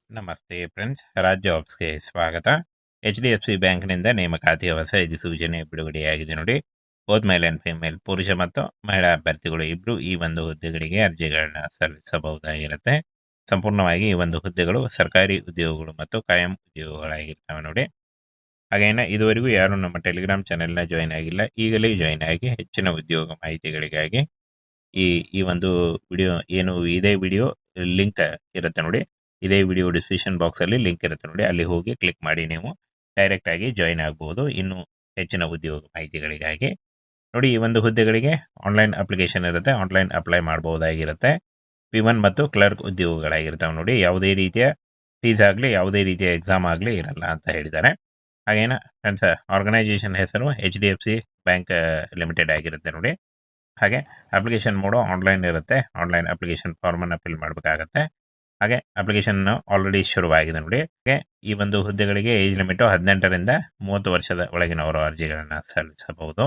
ನಮಸ್ತೆ ಫ್ರೆಂಡ್ಸ್, ರಾಜ್ ಜಾಬ್ಸ್ಗೆ ಸ್ವಾಗತ. HDFC ಬ್ಯಾಂಕ್ನಿಂದ ನೇಮಕಾತಿಯ ಹೊಸ ಅಧಿಸೂಚನೆ ಬಿಡುಗಡೆಯಾಗಿದೆ ನೋಡಿ. ಬೋತ್ ಮೇಲ್ ಆ್ಯಂಡ್ ಫಿಮೇಲ್, ಪುರುಷ ಮತ್ತು ಮಹಿಳಾ ಅಭ್ಯರ್ಥಿಗಳು ಇಬ್ಬರು ಈ ಒಂದು ಹುದ್ದೆಗಳಿಗೆ ಅರ್ಜಿಗಳನ್ನ ಸಲ್ಲಿಸಬಹುದಾಗಿರುತ್ತೆ. ಸಂಪೂರ್ಣವಾಗಿ ಈ ಒಂದು ಹುದ್ದೆಗಳು ಸರ್ಕಾರಿ ಉದ್ಯೋಗಗಳು ಮತ್ತು ಕಾಯಂ ಉದ್ಯೋಗಗಳಾಗಿರ್ತವೆ ನೋಡಿ. ಹಾಗೇನ ಇದುವರೆಗೂ ಯಾರು ನಮ್ಮ ಟೆಲಿಗ್ರಾಮ್ ಚಾನೆಲ್ನ ಜಾಯ್ನ್ ಆಗಿಲ್ಲ, ಈಗಲೇ ಜಾಯ್ನ್ ಆಗಿ ಹೆಚ್ಚಿನ ಉದ್ಯೋಗ ಮಾಹಿತಿಗಳಿಗಾಗಿ ಈ ಒಂದು ವಿಡಿಯೋ ಏನು ಇದೇ ವಿಡಿಯೋ ಲಿಂಕ್ ಇರುತ್ತೆ ನೋಡಿ. ಇದೇ ವಿಡಿಯೋ ಡಿಸ್ಕ್ರಿಪ್ಷನ್ ಬಾಕ್ಸಲ್ಲಿ ಲಿಂಕ್ ಇರುತ್ತೆ ನೋಡಿ, ಅಲ್ಲಿ ಹೋಗಿ ಕ್ಲಿಕ್ ಮಾಡಿ ನೀವು ಡೈರೆಕ್ಟ್ ಆಗಿ ಜಾಯ್ನ್ ಆಗ್ಬೋದು ಇನ್ನೂ ಹೆಚ್ಚಿನ ಉದ್ಯೋಗ ಮಾಹಿತಿಗಳಿಗಾಗಿ ನೋಡಿ. ಈ ಒಂದು ಹುದ್ದೆಗಳಿಗೆ ಆನ್ಲೈನ್ ಅಪ್ಲಿಕೇಶನ್ ಇರುತ್ತೆ, ಆನ್ಲೈನ್ ಅಪ್ಲೈ ಮಾಡಬಹುದಾಗಿರುತ್ತೆ. P1 ಮತ್ತು ಕ್ಲರ್ಕ್ ಉದ್ಯೋಗಗಳಾಗಿರ್ತವೆ ನೋಡಿ. ಯಾವುದೇ ರೀತಿಯ ಫೀಸ್ ಆಗಲಿ ಯಾವುದೇ ರೀತಿಯ ಎಕ್ಸಾಮ್ ಆಗಲಿ ಇರಲ್ಲ ಅಂತ ಹೇಳಿದ್ದಾರೆ. ಹಾಗೇನ ಫ್ರೆಂಡ್ಸ್, ಆರ್ಗನೈಸೇಷನ್ ಹೆಸರು HDFC ಬ್ಯಾಂಕ್ ಲಿಮಿಟೆಡ್ ಆಗಿರುತ್ತೆ ನೋಡಿ. ಹಾಗೆ ಅಪ್ಲಿಕೇಶನ್ ಮೋಡು ಆನ್ಲೈನ್ ಇರುತ್ತೆ. ಆನ್ಲೈನ್ ಅಪ್ಲಿಕೇಶನ್ ಫಾರ್ಮನ್ನು ಫಿಲ್ ಮಾಡಬೇಕಾಗತ್ತೆ. ಹಾಗೆ ಅಪ್ಲಿಕೇಶನ್ ಆಲ್ರೆಡಿ ಶುರುವಾಗಿದೆ ನೋಡಿ. ಹಾಗೆ ಈ ಒಂದು ಹುದ್ದೆಗಳಿಗೆ ಏಜ್ ಲಿಮಿಟು 18ರಿಂದ 30 ವರ್ಷದ ಒಳಗಿನವರು ಅರ್ಜಿಗಳನ್ನು ಸಲ್ಲಿಸಬಹುದು.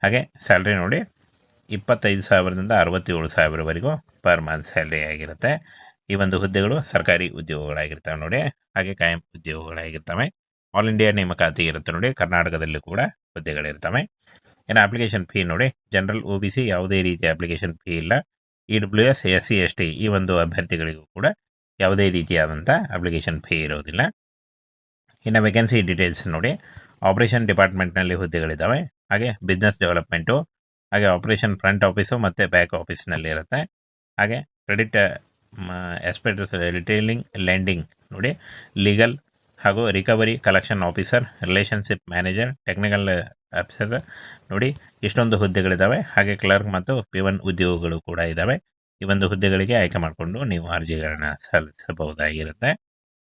ಹಾಗೆ ಸ್ಯಾಲ್ರಿ ನೋಡಿ 25,000ದಿಂದ 67,000ವರೆಗೂ ಪರ್ ಮಂತ್ ಸ್ಯಾಲ್ರಿ ಆಗಿರುತ್ತೆ. ಈ ಒಂದು ಹುದ್ದೆಗಳು ಸರ್ಕಾರಿ ಉದ್ಯೋಗಗಳಾಗಿರ್ತವೆ ನೋಡಿ. ಹಾಗೆ ಕಾಯಂ ಉದ್ಯೋಗಗಳಾಗಿರ್ತವೆ. ಆಲ್ ಇಂಡಿಯಾ ನೇಮಕಾತಿ ಇರುತ್ತೆ ನೋಡಿ. ಕರ್ನಾಟಕದಲ್ಲಿ ಕೂಡ ಹುದ್ದೆಗಳಿರ್ತವೆ. ಇನ್ನು ಅಪ್ಲಿಕೇಶನ್ ಫೀ ನೋಡಿ, ಜನರಲ್ OBC ಯಾವುದೇ ರೀತಿಯ ಅಪ್ಲಿಕೇಶನ್ ಫೀ ಇಲ್ಲ. EWS SC ST ಈ ಒಂದು ಅಭ್ಯರ್ಥಿಗಳಿಗೂ ಕೂಡ ಯಾವುದೇ ರೀತಿಯಾದಂಥ ಅಪ್ಲಿಕೇಶನ್ ಫೀ ಇರೋದಿಲ್ಲ. ಇನ್ನು ವೇಕೆನ್ಸಿ ಡೀಟೇಲ್ಸ್ ನೋಡಿ, ಆಪರೇಷನ್ ಡಿಪಾರ್ಟ್ಮೆಂಟ್ನಲ್ಲಿ ಹುದ್ದೆಗಳಿದ್ದಾವೆ. ಹಾಗೆ ಬಿಸ್ನೆಸ್ ಡೆವಲಪ್ಮೆಂಟು, ಹಾಗೆ ಆಪರೇಷನ್ ಫ್ರಂಟ್ ಆಫೀಸು ಮತ್ತು ಬ್ಯಾಕ್ ಆಫೀಸ್ನಲ್ಲಿ ಇರುತ್ತೆ. ಹಾಗೆ ಕ್ರೆಡಿಟ್ ಎಸ್ಪೆಕ್ಟ್ ರಿಟೇಲಿಂಗ್ ಲೆಂಡಿಂಗ್ ನೋಡಿ, ಲೀಗಲ್ ಹಾಗೂ recovery collection officer, relationship manager, technical officer ನೋಡಿ, ಇಷ್ಟೊಂದು ಹುದ್ದೆಗಳಿದ್ದಾವೆ. ಹಾಗೆ ಕ್ಲರ್ಕ್ ಮತ್ತು P1 ಉದ್ಯೋಗಗಳು ಕೂಡ ಇದ್ದಾವೆ. ಈ ಒಂದು ಹುದ್ದೆಗಳಿಗೆ ಆಯ್ಕೆ ಮಾಡಿಕೊಂಡು ನೀವು ಅರ್ಜಿಗಳನ್ನ ಸಲ್ಲಿಸಬಹುದಾಗಿರುತ್ತೆ.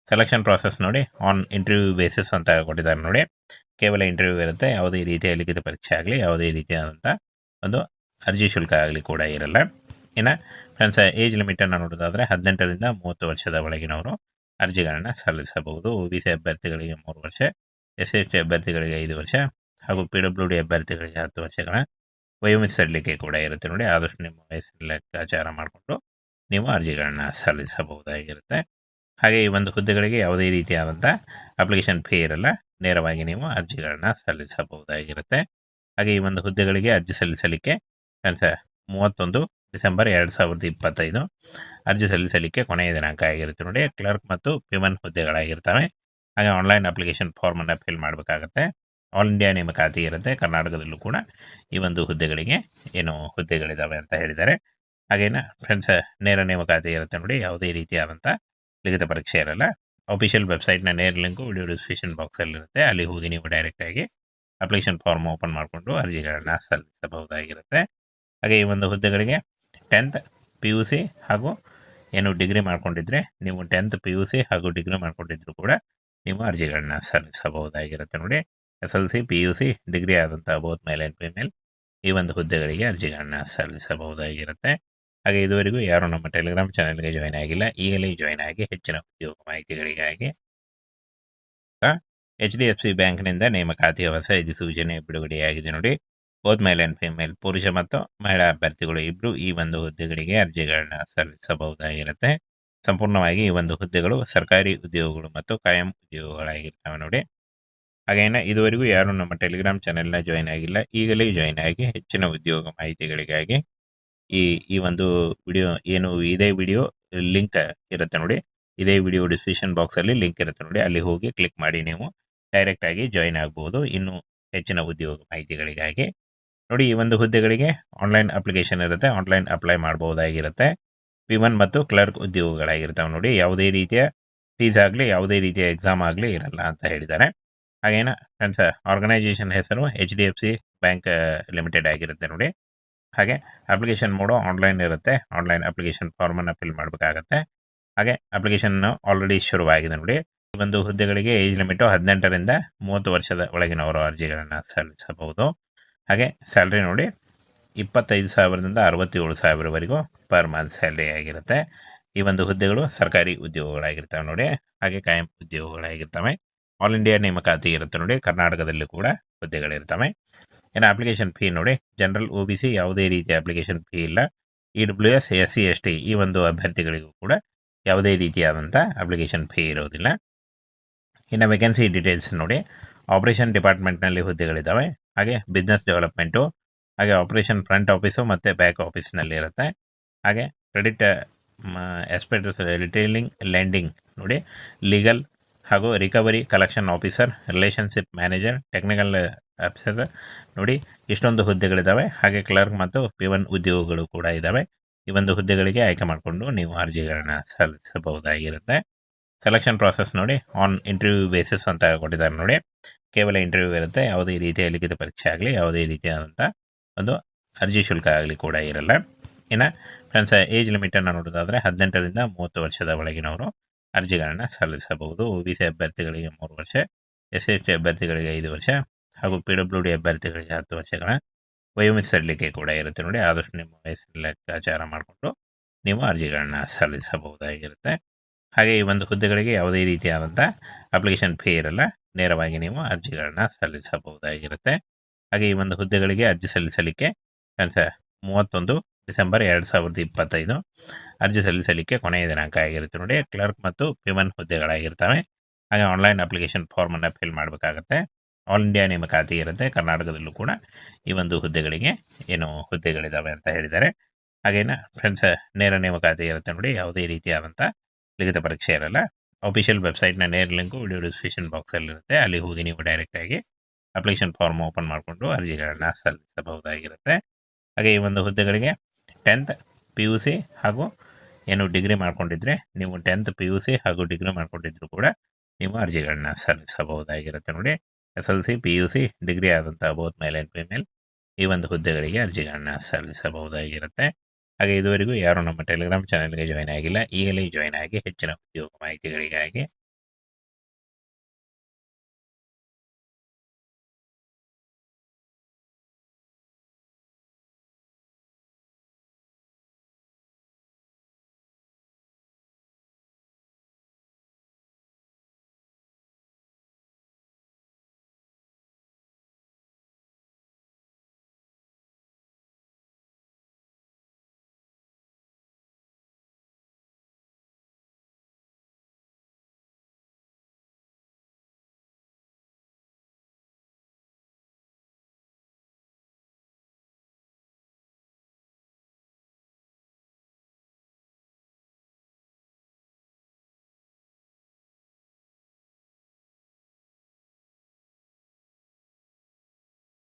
ಸೆಲೆಕ್ಷನ್ ಪ್ರಾಸೆಸ್ ನೋಡಿ, ಆನ್ ಇಂಟರ್ವ್ಯೂ ಬೇಸಿಸ್ ಅಂತ ಕೊಟ್ಟಿದ್ದಾರೆ ನೋಡಿ. ಕೇವಲ ಇಂಟರ್ವ್ಯೂ ಇರುತ್ತೆ, ಯಾವುದೇ ರೀತಿಯ ಲಿಖಿತ ಪರೀಕ್ಷೆ ಆಗಲಿ ಯಾವುದೇ ರೀತಿಯಾದಂಥ ಒಂದು ಅರ್ಜಿ ಶುಲ್ಕ ಆಗಲಿ ಕೂಡ ಇರಲ್ಲ. ಇನ್ನು ಫ್ರೆಂಡ್ಸ್, ಏಜ್ ಲಿಮಿಟನ್ನು ನೋಡೋದಾದರೆ 18ರಿಂದ 30 ವರ್ಷದ ಒಳಗಿನವರು ಅರ್ಜಿಗಳನ್ನು ಸಲ್ಲಿಸಬಹುದು. OBC ಅಭ್ಯರ್ಥಿಗಳಿಗೆ 3 ವರ್ಷ, SC ಅಭ್ಯರ್ಥಿಗಳಿಗೆ 5 ವರ್ಷ ಹಾಗೂ PWD ಅಭ್ಯರ್ಥಿಗಳಿಗೆ 10 ವರ್ಷಗಳ ವಯೋಮಿತಿ ಸಡಿಲಿಕೆ ಕೂಡ ಇರುತ್ತೆ ನೋಡಿ. ಆದಷ್ಟು ನಿಮ್ಮ ವಯಸ್ಸಿನ ಲೆಕ್ಕಾಚಾರ ಮಾಡಿಕೊಂಡು ನೀವು ಅರ್ಜಿಗಳನ್ನ ಸಲ್ಲಿಸಬಹುದಾಗಿರುತ್ತೆ. ಹಾಗೆ ಈ ಒಂದು ಹುದ್ದೆಗಳಿಗೆ ಯಾವುದೇ ರೀತಿಯಾದಂಥ ಅಪ್ಲಿಕೇಶನ್ ಫೀ ಇರಲ್ಲ, ನೇರವಾಗಿ ನೀವು ಅರ್ಜಿಗಳನ್ನ ಸಲ್ಲಿಸಬಹುದಾಗಿರುತ್ತೆ. ಹಾಗೆ ಈ ಒಂದು ಹುದ್ದೆಗಳಿಗೆ ಅರ್ಜಿ ಸಲ್ಲಿಸಲಿಕ್ಕೆ 31 ಡಿಸೆಂಬರ್ 2025 ಅರ್ಜಿ ಸಲ್ಲಿಸಲಿಕ್ಕೆ ಕೊನೆಯ ದಿನಾಂಕ ಆಗಿರುತ್ತೆ ನೋಡಿ. ಕ್ಲರ್ಕ್ ಮತ್ತು P1 ಹುದ್ದೆಗಳಾಗಿರ್ತವೆ. ಹಾಗೆ ಆನ್ಲೈನ್ ಅಪ್ಲಿಕೇಶನ್ ಫಾರ್ಮನ್ನು ಫಿಲ್ ಮಾಡಬೇಕಾಗತ್ತೆ. ಆಲ್ ಇಂಡಿಯಾ ನೇಮಕಾತಿ ಇರುತ್ತೆ. ಕರ್ನಾಟಕದಲ್ಲೂ ಕೂಡ ಈ ಒಂದು ಹುದ್ದೆಗಳಿಗೆ ಏನು ಹುದ್ದೆಗಳಿದ್ದಾವೆ ಅಂತ ಹೇಳಿದ್ದಾರೆ. ಹಾಗೇನ ಫ್ರೆಂಡ್ಸ್, ನೇರ ನೇಮಕಾತಿ ಇರುತ್ತೆ ನೋಡಿ. ಯಾವುದೇ ರೀತಿಯಾದಂಥ ಲಿಖಿತ ಪರೀಕ್ಷೆ ಇರಲ್ಲ. ಅಫಿಷಿಯಲ್ ವೆಬ್ಸೈಟ್ನ ನೇರ ಲಿಂಕು ವಿಡಿಯೋ ಡಿಸ್ಕ್ರಿಪ್ಷನ್ ಬಾಕ್ಸಲ್ಲಿರುತ್ತೆ, ಅಲ್ಲಿ ಹೋಗಿ ನೀವು ಡೈರೆಕ್ಟಾಗಿ ಅಪ್ಲಿಕೇಶನ್ ಫಾರ್ಮ್ ಓಪನ್ ಮಾಡಿಕೊಂಡು ಅರ್ಜಿಗಳನ್ನ ಸಲ್ಲಿಸಬಹುದಾಗಿರುತ್ತೆ. ಹಾಗೆ ಈ ಒಂದು ಹುದ್ದೆಗಳಿಗೆ 10th PUC ಹಾಗೂ ಏನು ಡಿಗ್ರಿ ಮಾಡ್ಕೊಂಡಿದ್ರೆ, ನೀವು 10th PUC ಹಾಗೂ ಡಿಗ್ರಿ ಮಾಡ್ಕೊಂಡಿದ್ರು ಕೂಡ ನೀವು ಅರ್ಜಿಗಳನ್ನ ಸಲ್ಲಿಸಬಹುದಾಗಿರುತ್ತೆ ನೋಡಿ. SLC PUC ಡಿಗ್ರಿ ಆದಂಥ ಬೋತ್ ಮೇಲ್ ಆ್ಯಂಡ್ ಫಿಮೇಲ್ ಈ ಒಂದು ಹುದ್ದೆಗಳಿಗೆ ಅರ್ಜಿಗಳನ್ನ ಸಲ್ಲಿಸಬಹುದಾಗಿರುತ್ತೆ. ಹಾಗೆ ಇದುವರೆಗೂ ಯಾರು ನಮ್ಮ ಟೆಲಿಗ್ರಾಮ್ ಚಾನೆಲ್ಗೆ ಜಾಯ್ನ್ ಆಗಿಲ್ಲ, ಈಗಲೇ ಜಾಯ್ನ್ ಆಗಿ ಹೆಚ್ಚಿನ ಉದ್ಯೋಗ ಮಾಹಿತಿಗಳಿಗಾಗಿ. HDFC ಬ್ಯಾಂಕ್ನಿಂದ ನೇಮಕಾತಿಯ ಹೊಸ ಅಧಿಸೂಚನೆ ಬಿಡುಗಡೆಯಾಗಿದೆ ನೋಡಿ. ಬೋತ್ ಮೇಲ್ ಆ್ಯಂಡ್ ಫಿಮೇಲ್, ಪುರುಷ ಮತ್ತು ಮಹಿಳಾ ಅಭ್ಯರ್ಥಿಗಳು ಇಬ್ಬರು ಈ ಒಂದು ಹುದ್ದೆಗಳಿಗೆ ಅರ್ಜಿಗಳನ್ನ ಸಲ್ಲಿಸಬಹುದಾಗಿರುತ್ತೆ. ಸಂಪೂರ್ಣವಾಗಿ ಈ ಒಂದು ಹುದ್ದೆಗಳು ಸರ್ಕಾರಿ ಉದ್ಯೋಗಗಳು ಮತ್ತು ಕಾಯಂ ಉದ್ಯೋಗಗಳಾಗಿರ್ತವೆ ನೋಡಿ. ಹಾಗೇನ ಇದುವರೆಗೂ ಯಾರು ನಮ್ಮ ಟೆಲಿಗ್ರಾಮ್ ಚಾನೆಲ್ನ ಜಾಯ್ನ್ ಆಗಿಲ್ಲ, ಈಗಲೇ ಜಾಯ್ನ್ ಆಗಿ ಹೆಚ್ಚಿನ ಉದ್ಯೋಗ ಮಾಹಿತಿಗಳಿಗಾಗಿ ಈ ಒಂದು ವಿಡಿಯೋ ಏನು ಇದೇ ವಿಡಿಯೋ ಲಿಂಕ್ ಇರುತ್ತೆ ನೋಡಿ. ಇದೇ ವಿಡಿಯೋ ಡಿಸ್ಕ್ರಿಪ್ಷನ್ ಬಾಕ್ಸಲ್ಲಿ ಲಿಂಕ್ ಇರುತ್ತೆ ನೋಡಿ, ಅಲ್ಲಿ ಹೋಗಿ ಕ್ಲಿಕ್ ಮಾಡಿ ನೀವು ಡೈರೆಕ್ಟಾಗಿ ಜಾಯ್ನ್ ಆಗ್ಬೋದು ಇನ್ನೂ ಹೆಚ್ಚಿನ ಉದ್ಯೋಗ ಮಾಹಿತಿಗಳಿಗಾಗಿ ನೋಡಿ. ಈ ಒಂದು ಹುದ್ದೆಗಳಿಗೆ ಆನ್ಲೈನ್ ಅಪ್ಲಿಕೇಶನ್ ಇರುತ್ತೆ, ಆನ್ಲೈನ್ ಅಪ್ಲೈ ಮಾಡಬಹುದಾಗಿರುತ್ತೆ. P1 ಮತ್ತು ಕ್ಲರ್ಕ್ ಉದ್ಯೋಗಗಳಾಗಿರ್ತವೆ ನೋಡಿ. ಯಾವುದೇ ರೀತಿಯ ಫೀಸ್ ಆಗಲಿ ಯಾವುದೇ ರೀತಿಯ ಎಕ್ಸಾಮ್ ಆಗಲಿ ಇರಲ್ಲ ಅಂತ ಹೇಳಿದ್ದಾರೆ. ಹಾಗೇನ ಫ್ರೆಂಡ್ಸ್, ಆರ್ಗನೈಸೇಷನ್ ಹೆಸರು HDFC ಬ್ಯಾಂಕ್ ಲಿಮಿಟೆಡ್ ಆಗಿರುತ್ತೆ ನೋಡಿ. ಹಾಗೆ ಅಪ್ಲಿಕೇಶನ್ ಮೋಡು ಆನ್ಲೈನ್ ಇರುತ್ತೆ. ಆನ್ಲೈನ್ ಅಪ್ಲಿಕೇಶನ್ ಫಾರ್ಮನ್ನು ಫಿಲ್ ಮಾಡಬೇಕಾಗತ್ತೆ. ಹಾಗೆ ಅಪ್ಲಿಕೇಶನ್ ಆಲ್ರೆಡಿ ಶುರುವಾಗಿದೆ ನೋಡಿ. ಈ ಒಂದು ಹುದ್ದೆಗಳಿಗೆ ಏಜ್ ಲಿಮಿಟು 18ರಿಂದ 30 ವರ್ಷದ ಒಳಗಿನವರು ಅರ್ಜಿಗಳನ್ನು ಸಲ್ಲಿಸಬಹುದು. ಹಾಗೆ ಸ್ಯಾಲ್ರಿ ನೋಡಿ 25,000ದಿಂದ 67,000ವರೆಗೂ ಪರ್ ಮಂತ್ ಸ್ಯಾಲ್ರಿ ಆಗಿರುತ್ತೆ. ಈ ಒಂದು ಹುದ್ದೆಗಳು ಸರ್ಕಾರಿ ಉದ್ಯೋಗಗಳಾಗಿರ್ತವೆ ನೋಡಿ. ಹಾಗೆ ಕಾಯಂ ಉದ್ಯೋಗಗಳಾಗಿರ್ತವೆ. ಆಲ್ ಇಂಡಿಯಾ ನೇಮಕಾತಿ ಇರುತ್ತೆ ನೋಡಿ. ಕರ್ನಾಟಕದಲ್ಲಿ ಕೂಡ ಹುದ್ದೆಗಳಿರ್ತವೆ. ಇನ್ನು ಅಪ್ಲಿಕೇಶನ್ ಫೀ ನೋಡಿ, ಜನರಲ್ OBC ಯಾವುದೇ ರೀತಿಯ ಅಪ್ಲಿಕೇಶನ್ ಫೀ ಇಲ್ಲ. EWS SC ST ಈ ಒಂದು ಅಭ್ಯರ್ಥಿಗಳಿಗೂ ಕೂಡ ಯಾವುದೇ ರೀತಿಯಾದಂಥ ಅಪ್ಲಿಕೇಶನ್ ಫೀ ಇರೋದಿಲ್ಲ. ಇನ್ನು ವೇಕೆನ್ಸಿ ಡೀಟೇಲ್ಸ್ ನೋಡಿ, ಆಪರೇಷನ್ ಡಿಪಾರ್ಟ್ಮೆಂಟ್ನಲ್ಲಿ ಹುದ್ದೆಗಳಿದ್ದಾವೆ. ಹಾಗೆ ಬಿಸ್ನೆಸ್ ಡೆವಲಪ್ಮೆಂಟು, ಹಾಗೆ ಆಪರೇಷನ್ ಫ್ರಂಟ್ ಆಫೀಸು ಮತ್ತು ಬ್ಯಾಕ್ ಆಫೀಸ್ನಲ್ಲಿ ಇರುತ್ತೆ. ಹಾಗೆ ಕ್ರೆಡಿಟ್ ಎಸ್ಪೆಕ್ಟ್ ರಿಟೇಲಿಂಗ್ ಲೆಂಡಿಂಗ್ ನೋಡಿ, ಲೀಗಲ್ ಹಾಗೂ recovery collection officer, relationship manager, technical officer ನೋಡಿ, ಇಷ್ಟೊಂದು ಹುದ್ದೆಗಳಿದ್ದಾವೆ. ಹಾಗೆ ಕ್ಲರ್ಕ್ ಮತ್ತು P1 ಉದ್ಯೋಗಗಳು ಕೂಡ ಇದ್ದಾವೆ. ಈ ಒಂದು ಹುದ್ದೆಗಳಿಗೆ ಆಯ್ಕೆ ಮಾಡಿಕೊಂಡು ನೀವು ಅರ್ಜಿಗಳನ್ನ ಸಲ್ಲಿಸಬಹುದಾಗಿರುತ್ತೆ. ಸೆಲೆಕ್ಷನ್ ಪ್ರಾಸೆಸ್ ನೋಡಿ, ಆನ್ ಇಂಟರ್ವ್ಯೂ ಬೇಸಿಸ್ ಅಂತ ಕೊಟ್ಟಿದ್ದಾರೆ ನೋಡಿ. ಕೇವಲ ಇಂಟರ್ವ್ಯೂ ಇರುತ್ತೆ, ಯಾವುದೇ ರೀತಿಯ ಲಿಖಿತ ಪರೀಕ್ಷೆ ಆಗಲಿ, ಯಾವುದೇ ರೀತಿಯಾದಂಥ ಒಂದು ಅರ್ಜಿ ಶುಲ್ಕ ಆಗಲಿ ಕೂಡ ಇರಲ್ಲ. ಇನ್ನು ಫ್ರೆಂಡ್ಸ್, ಏಜ್ ಲಿಮಿಟನ್ನು ನೋಡೋದಾದರೆ 18ರಿಂದ 30 ವರ್ಷದ ಒಳಗಿನವರು ಅರ್ಜಿಗಳನ್ನು ಸಲ್ಲಿಸಬಹುದು. OBC ಅಭ್ಯರ್ಥಿಗಳಿಗೆ 3 ವರ್ಷ, SC/ST ಅಭ್ಯರ್ಥಿಗಳಿಗೆ 5 ವರ್ಷ, ಹಾಗೂ PWD ಅಭ್ಯರ್ಥಿಗಳಿಗೆ 10 ವರ್ಷಗಳ ವಯೋಮಿತಿ ಸಡಿಲಿಕೆ ಕೂಡ ಇರುತ್ತೆ ನೋಡಿ. ಆದಷ್ಟು ನಿಮ್ಮ ವಯಸ್ಸಿನ ಲೆಕ್ಕಾಚಾರ ಮಾಡಿಕೊಂಡು ನೀವು ಅರ್ಜಿಗಳನ್ನ ಸಲ್ಲಿಸಬಹುದಾಗಿರುತ್ತೆ. ಹಾಗೆ ಈ ಒಂದು ಹುದ್ದೆಗಳಿಗೆ ಯಾವುದೇ ರೀತಿಯಾದಂಥ ಅಪ್ಲಿಕೇಶನ್ ಫೀ ಇರಲ್ಲ, ನೇರವಾಗಿ ನೀವು ಅರ್ಜಿಗಳನ್ನ ಸಲ್ಲಿಸಬಹುದಾಗಿರುತ್ತೆ. ಹಾಗೆ ಈ ಒಂದು ಹುದ್ದೆಗಳಿಗೆ ಅರ್ಜಿ ಸಲ್ಲಿಸಲಿಕ್ಕೆ 31 ಡಿಸೆಂಬರ್ 2025 ಅರ್ಜಿ ಸಲ್ಲಿಸಲಿಕ್ಕೆ ಕೊನೆಯ ದಿನಾಂಕ ಆಗಿರುತ್ತೆ ನೋಡಿ. ಕ್ಲರ್ಕ್ ಮತ್ತು P1 ಹುದ್ದೆಗಳಾಗಿರ್ತವೆ. ಹಾಗೆ ಆನ್ಲೈನ್ ಅಪ್ಲಿಕೇಶನ್ ಫಾರ್ಮನ್ನು ಫಿಲ್ ಮಾಡಬೇಕಾಗತ್ತೆ. ಆಲ್ ಇಂಡಿಯಾ ನೇಮಕಾತಿ ಇರುತ್ತೆ. ಕರ್ನಾಟಕದಲ್ಲೂ ಕೂಡ ಈ ಒಂದು ಹುದ್ದೆಗಳಿಗೆ ಹುದ್ದೆಗಳಿದ್ದಾವೆ ಅಂತ ಹೇಳಿದ್ದಾರೆ. ಹಾಗೇನ ಫ್ರೆಂಡ್ಸ್, ನೇರ ನೇಮಕಾತಿ ಇರುತ್ತೆ ನೋಡಿ, ಯಾವುದೇ ರೀತಿಯಾದಂಥ ಲಿಖಿತ ಪರೀಕ್ಷೆ ಇರಲ್ಲ. ಅಫಿಷಿಯಲ್ ವೆಬ್ಸೈಟ್ನ ನೇರ ಲಿಂಕು ವಿಡಿಯೋ ಡಿಸ್ಕ್ರಿಪ್ಷನ್ ಬಾಕ್ಸಲ್ಲಿರುತ್ತೆ. ಅಲ್ಲಿ ಹೋಗಿ ನೀವು ಡೈರೆಕ್ಟಾಗಿ ಅಪ್ಲಿಕೇಶನ್ ಫಾರ್ಮ್ ಓಪನ್ ಮಾಡಿಕೊಂಡು ಅರ್ಜಿಗಳನ್ನು ಸಲ್ಲಿಸಬಹುದಾಗಿರುತ್ತೆ. ಹಾಗೆ ಈ ಒಂದು ಹುದ್ದೆಗಳಿಗೆ 10th PUC ಹಾಗೂ ಡಿಗ್ರಿ ಮಾಡ್ಕೊಂಡಿದ್ರೆ, ನೀವು 10th PUC ಹಾಗೂ ಡಿಗ್ರಿ ಮಾಡ್ಕೊಂಡಿದ್ರು ಕೂಡ ನೀವು ಅರ್ಜಿಗಳನ್ನ ಸಲ್ಲಿಸಬಹುದಾಗಿರುತ್ತೆ ನೋಡಿ. SLC PUC ಡಿಗ್ರಿ ಆದಂಥ ಬೋತ್ ಮೇಲ್ ಆ್ಯಂಡ್ ಫಿಮೇಲ್ ಈ ಒಂದು ಹುದ್ದೆಗಳಿಗೆ ಅರ್ಜಿಗಳನ್ನ ಸಲ್ಲಿಸಬಹುದಾಗಿರುತ್ತೆ. ಹಾಗೆ ಇದುವರೆಗೂ ಯಾರು ನಮ್ಮ ಟೆಲಿಗ್ರಾಮ್ ಚಾನೆಲ್ಗೆ ಜಾಯ್ನ್ ಆಗಿಲ್ಲ, ಈಗಲೇ ಜಾಯ್ನ್ ಆಗಿ ಹೆಚ್ಚಿನ ಉದ್ಯೋಗ ಮಾಹಿತಿಗಳಿಗಾಗಿ